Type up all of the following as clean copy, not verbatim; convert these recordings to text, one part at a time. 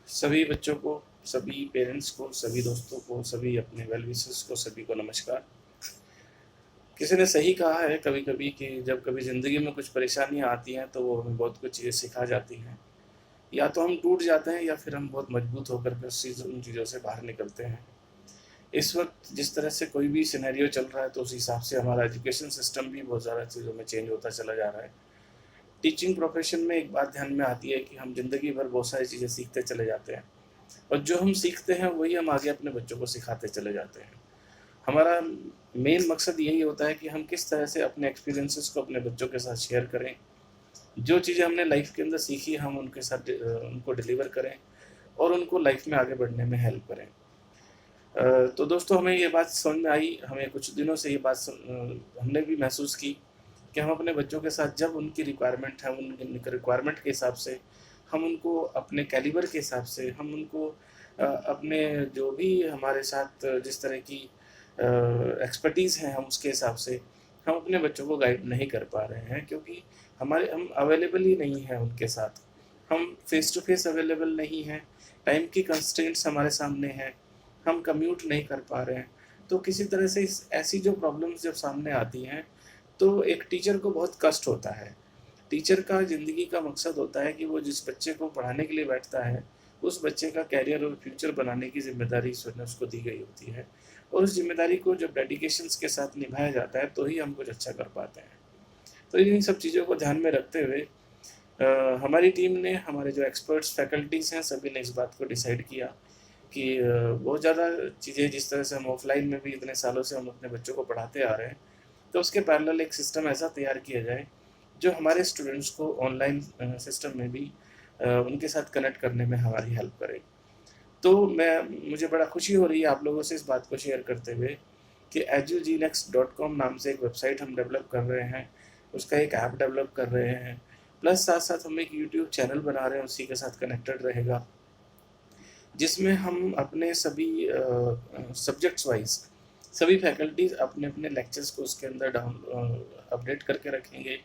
सभी बच्चों को, सभी पेरेंट्स को, सभी दोस्तों को, सभी अपने वेल विशर्स को, सभी को नमस्कार। किसी ने सही कहा है कभी-कभी कि जब कभी ज़िंदगी में कुछ परेशानियाँ आती हैं तो वो हमें बहुत कुछ चीज़ें सिखा जाती हैं। या तो हम टूट जाते हैं या फिर हम बहुत मजबूत होकर के उन चीज़ों से बाहर निकलते हैं। इस वक़्त जिस तरह से कोई भी सिनेरियो चल रहा है तो उस हिसाब से हमारा एजुकेशन सिस्टम भी बहुत ज़्यादा चीज़ों में चेंज होता चला जा रहा है। टीचिंग प्रोफ़ेशन में एक बात ध्यान में आती है कि हम ज़िंदगी भर बहुत सारी चीज़ें सीखते चले जाते हैं और जो हम सीखते हैं वही हम आगे अपने बच्चों को सिखाते चले जाते हैं। हमारा मेन मकसद यही होता है कि हम किस तरह से अपने एक्सपीरियंसेस को अपने बच्चों के साथ शेयर करें। जो चीज़ें हमने लाइफ़ के अंदर सीखी हम उनके साथ उनको डिलीवर करें और उनको लाइफ़ में आगे बढ़ने में हेल्प करें। तो दोस्तों हमें ये बात समझ में आई, हमें कुछ दिनों से ये बात हमने भी महसूस की कि हम अपने बच्चों के साथ जब उनकी रिक्वायरमेंट है, उनकी रिक्वायरमेंट के हिसाब से हम उनको अपने कैलिबर के हिसाब से हम उनको अपने जो भी हमारे साथ जिस तरह की एक्सपर्टीज़ है हम उसके हिसाब से हम अपने बच्चों को गाइड नहीं कर पा रहे हैं क्योंकि हम अवेलेबल ही नहीं हैं उनके साथ। हम फेस टू फेस अवेलेबल नहीं हैं, टाइम की कंस्ट्रेंट्स हमारे सामने हैं, हम कम्यूट नहीं कर पा रहे हैं। तो किसी तरह से इस ऐसी जो प्रॉब्लम्स जब सामने आती हैं, तो एक टीचर को बहुत कष्ट होता है। टीचर का ज़िंदगी का मकसद होता है कि वो जिस बच्चे को पढ़ाने के लिए बैठता है, उस बच्चे का करियर और फ्यूचर बनाने की ज़िम्मेदारी ईश्वर ने उसको दी गई होती है और उस ज़िम्मेदारी को जब डेडिकेशंस के साथ निभाया जाता है, तो ही हम कुछ अच्छा कर पाते हैं। तो इन सब चीज़ों को ध्यान में रखते हुए हमारी टीम ने, हमारे जो एक्सपर्ट्स फैकल्टीज़ हैं, सभी ने इस बात को डिसाइड किया कि बहुत ज़्यादा चीज़ें जिस तरह से हम ऑफ़लाइन में भी इतने सालों से हम अपने बच्चों को पढ़ाते आ रहे हैं, तो उसके पैरेलल एक सिस्टम ऐसा तैयार किया जाए, जो हमारे स्टूडेंट्स को ऑनलाइन सिस्टम में भी उनके साथ कनेक्ट करने में हमारी हेल्प करे। तो मुझे बड़ा खुशी हो रही है आप लोगों से इस बात को शेयर करते हुए कि edugenext.com नाम से एक वेबसाइट हम डेवलप कर रहे हैं, उसका एक ऐप डेवलप कर रहे हैं, प्लस साथ-साथ हम एक यूट्यूब चैनल बना रहे हैं, उसी के साथ कनेक्टेड रहेगा, जिसमें हम अपने सभी सब्जेक्ट्स वाइज़ सभी फैकल्टीज़ अपने-अपने लेक्चर्स को उसके अंदर अपडेट करके रखेंगे।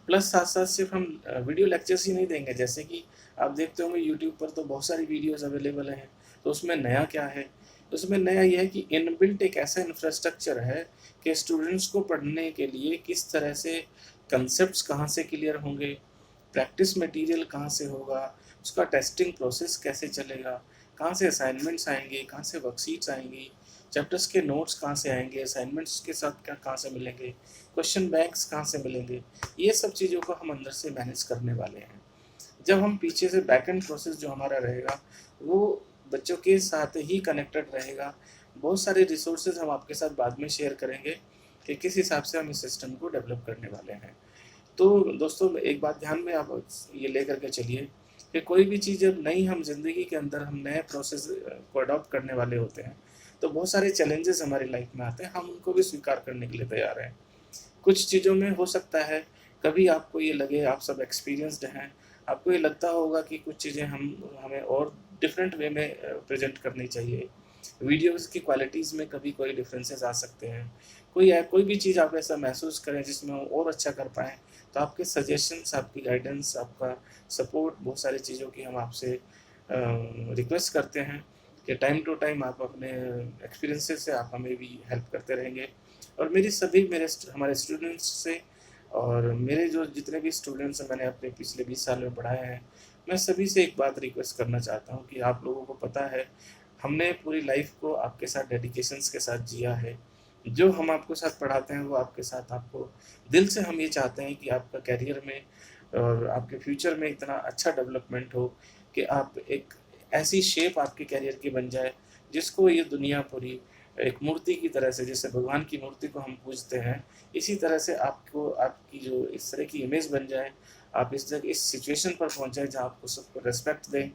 प्लस साथ-साथ सिर्फ़ हम वीडियो लेक्चर्स ही नहीं देंगे, जैसे कि आप देखते होंगे यूट्यूब पर तो बहुत सारी वीडियोज़ अवेलेबल हैं, तो उसमें नया क्या है? उसमें नया ये है कि इनबिल्ट एक ऐसा इंफ्रास्ट्रक्चर है कि स्टूडेंट्स को पढ़ने के लिए किस तरह से कॉन्सेप्ट्स कहाँ से क्लियर होंगे, प्रैक्टिस मटेरियल कहाँ से होगा, उसका टेस्टिंग प्रोसेस कैसे चलेगा, कहाँ से असाइनमेंट्स आएँगे, कहाँ से वर्कशीट्स आएँगी, चैप्टर्स के नोट्स कहाँ से आएँगे, असाइनमेंट्स के साथ क्या कहाँ से मिलेंगे, क्वेश्चन बैंक्स कहाँ से मिलेंगे, ये सब चीज़ों को हम अंदर से मैनेज करने वाले हैं। जब हम पीछे से बैक एंड प्रोसेस जो हमारा रहेगा, वो बच्चों के साथ ही कनेक्टेड रहेगा। बहुत सारे रिसोर्सेज़ हम आपके साथ बाद में शेयर करेंगे कि किस हिसाब से हम इस सिस्टम को डेवलप करने वाले हैं। तो दोस्तों एक बात ध्यान में आप ये लेकर के चलिए कि कोई भी चीज़ जब नई हम ज़िंदगी के अंदर हम नए प्रोसेस को अडॉप्ट करने वाले होते हैं, तो बहुत सारे चैलेंजेस हमारी लाइफ में आते हैं, हम उनको भी स्वीकार करने के लिए तैयार हैं। कुछ चीज़ों में हो सकता है कभी आपको ये लगे, आप सब एक्सपीरियंस्ड हैं, आपको ये लगता होगा कि कुछ चीज़ें हम हमें और डिफरेंट वे में प्रेज़ेंट करनी चाहिए। वीडियोज़ की क्वालिटीज़ में कभी कोई डिफरेंसेस आ सकते हैं। कोई भी चीज़ आप ऐसा महसूस करें जिसमें हम और अच्छा कर पाएँ, तो आपके सजेशंस, आपकी गाइडेंस, आपका सपोर्ट, बहुत सारी चीज़ों की हम आपसे रिक्वेस्ट करते हैं कि टाइम टू टाइम आप अपने एक्सपीरियंसेस से आप हमें भी हेल्प करते रहेंगे। और हमारे स्टूडेंट्स से और मेरे जो जितने भी स्टूडेंट्स हैं मैंने अपने पिछले 20 साल में पढ़ाए हैं, मैं सभी से एक बात रिक्वेस्ट करना चाहता हूँ कि आप लोगों को पता है, हमने पूरी लाइफ़ को आपके साथ डेडिकेशंस के साथ जिया है। जो हम आपको साथ पढ़ाते हैं वो आपके साथ आपको दिल से हम ये चाहते हैं कि आपका करियर में और आपके फ्यूचर में इतना अच्छा डेवलपमेंट हो कि आप एक ऐसी शेप आपके करियर की बन जाए, जिसको ये दुनिया पूरी एक मूर्ति की तरह से, जैसे भगवान की मूर्ति को हम पूजते हैं, इसी तरह से आपको आपकी जो इस तरह की इमेज बन जाए, आप इस सिचुएशन पर पहुँच जाएँ जहाँ आपको सबको रिस्पेक्ट दें,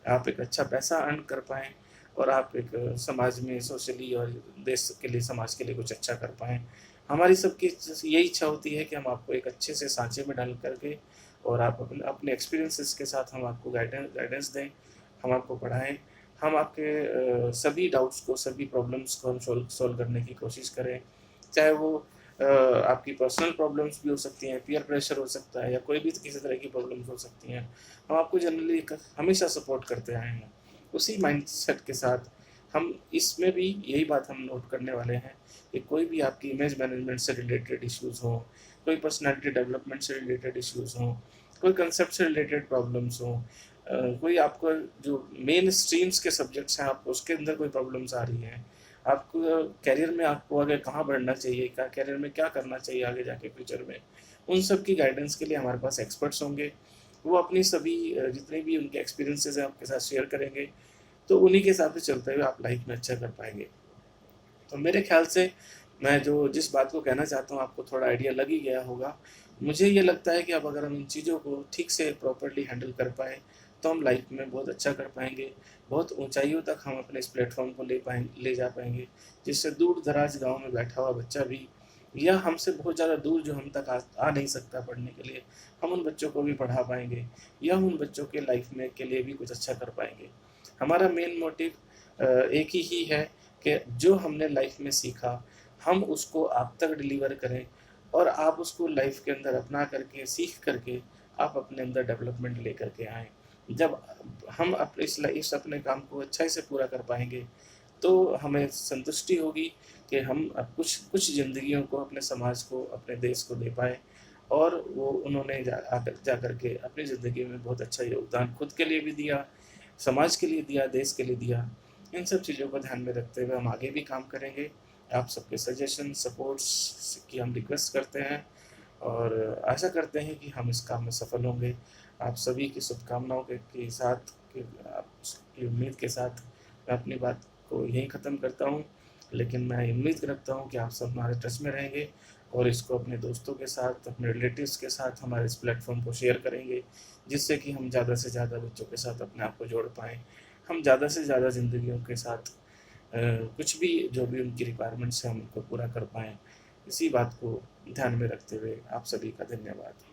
आप एक अच्छा पैसा अर्न कर पाएँ और आप एक समाज में सोशली और देश के लिए, समाज के लिए कुछ अच्छा कर पाएँ। हमारी सबकी यही इच्छा होती है कि हम आपको एक अच्छे से सांचे में डाल कर के और आप अपने अपने एक्सपीरियंसेस के साथ हम आपको गाइडेंस दें, हम आपको पढ़ाएँ, हम आपके सभी डाउट्स को, सभी प्रॉब्लम्स को हम सॉल्व सॉल्व करने की कोशिश करें। चाहे वो आपकी पर्सनल प्रॉब्लम्स भी हो सकती हैं, पीयर प्रेशर हो सकता है या कोई भी किसी तरह की प्रॉब्लम्स हो सकती हैं। हम आपको जनरली हमेशा सपोर्ट करते आए हैं। उसी माइंडसेट के साथ हम इसमें भी यही बात हम नोट करने वाले हैं कि कोई भी आपकी इमेज मैनेजमेंट से रिलेटेड इश्यूज़ हों, कोई पर्सनैलिटी डेवलपमेंट से रिलेटेड इश्यूज़ हों, कोई कंसेप्ट से रिलेटेड प्रॉब्लम्स हों, कोई आपको जो मेन स्ट्रीम्स के सब्जेक्ट्स हैं आपको उसके अंदर कोई प्रॉब्लम्स आ रही हैं, आपको करियर में आपको आगे कहाँ बढ़ना चाहिए, क्या करियर में क्या करना चाहिए आगे जाके फ्यूचर में, उन सब की गाइडेंस के लिए हमारे पास एक्सपर्ट्स होंगे। वो अपनी सभी जितने भी उनके एक्सपीरियंसेस हैं आपके साथ शेयर करेंगे, तो उन्हीं के हिसाब से चलते हुए आप लाइफ में अच्छा कर पाएंगे। तो मेरे ख्याल से मैं जो जिस बात को कहना चाहता हूँ आपको थोड़ा आइडिया लग ही गया होगा। मुझे ये लगता है कि अब अगर हम इन चीज़ों को ठीक से प्रॉपर्ली हैंडल कर पाएँ, तो हम लाइफ में बहुत अच्छा कर पाएँगे। बहुत ऊँचाइयों तक हम अपने इस प्लेटफ़ॉर्म को ले जा पाएँगे, जिससे दूर-दराज गाँव में बैठा हुआ बच्चा भी या हमसे बहुत ज़्यादा दूर जो हम तक आ नहीं सकता पढ़ने के लिए, हम उन बच्चों को भी पढ़ा पाएँगे या उन बच्चों के लाइफ में के लिए भी कुछ अच्छा कर पाएँगे। हमारा मेन मोटिव एक ही है कि जो हमने लाइफ में सीखा, हम उसको आप तक डिलीवर करें और आप उसको लाइफ के अंदर अपना करके, सीख करके आप अपने अंदर डेवलपमेंट लेकर के आएँ। जब हम इस अपने काम को अच्छाई से पूरा कर पाएँगे, तो हमें संतुष्टि होगी कि हम अब कुछ कुछ ज़िंदगियों को, अपने समाज को, अपने देश को दे पाएँ और वो उन्होंने जा कर के अपनी ज़िंदगी में बहुत अच्छा योगदान खुद के लिए भी दिया, समाज के लिए दिया, देश के लिए दिया। इन सब चीज़ों को ध्यान में रखते हुए हम आगे भी काम करेंगे। आप सबके सजेशन, सपोर्ट्स की हम रिक्वेस्ट करते हैं और आशा करते हैं कि हम इस काम में सफल होंगे। आप सभी की शुभकामनाओं के साथ कि आपकी उम्मीद के साथ मैं अपनी बात को यहीं ख़त्म करता हूँ। लेकिन मैं उम्मीद रखता हूँ कि आप सब हमारे टच में रहेंगे और इसको अपने दोस्तों के साथ, अपने रिलेटिव्स के साथ हमारे इस प्लेटफ़ॉर्म को शेयर करेंगे, जिससे कि हम ज़्यादा से ज़्यादा बच्चों के साथ अपने आप को जोड़ पाएँ। हम ज़्यादा से ज़्यादा ज़िंदगियों के साथ कुछ भी जो भी उनकी रिक्वायरमेंट्स हैं हम उनको पूरा कर पाएँ। इसी बात को ध्यान में रखते हुए आप सभी का धन्यवाद।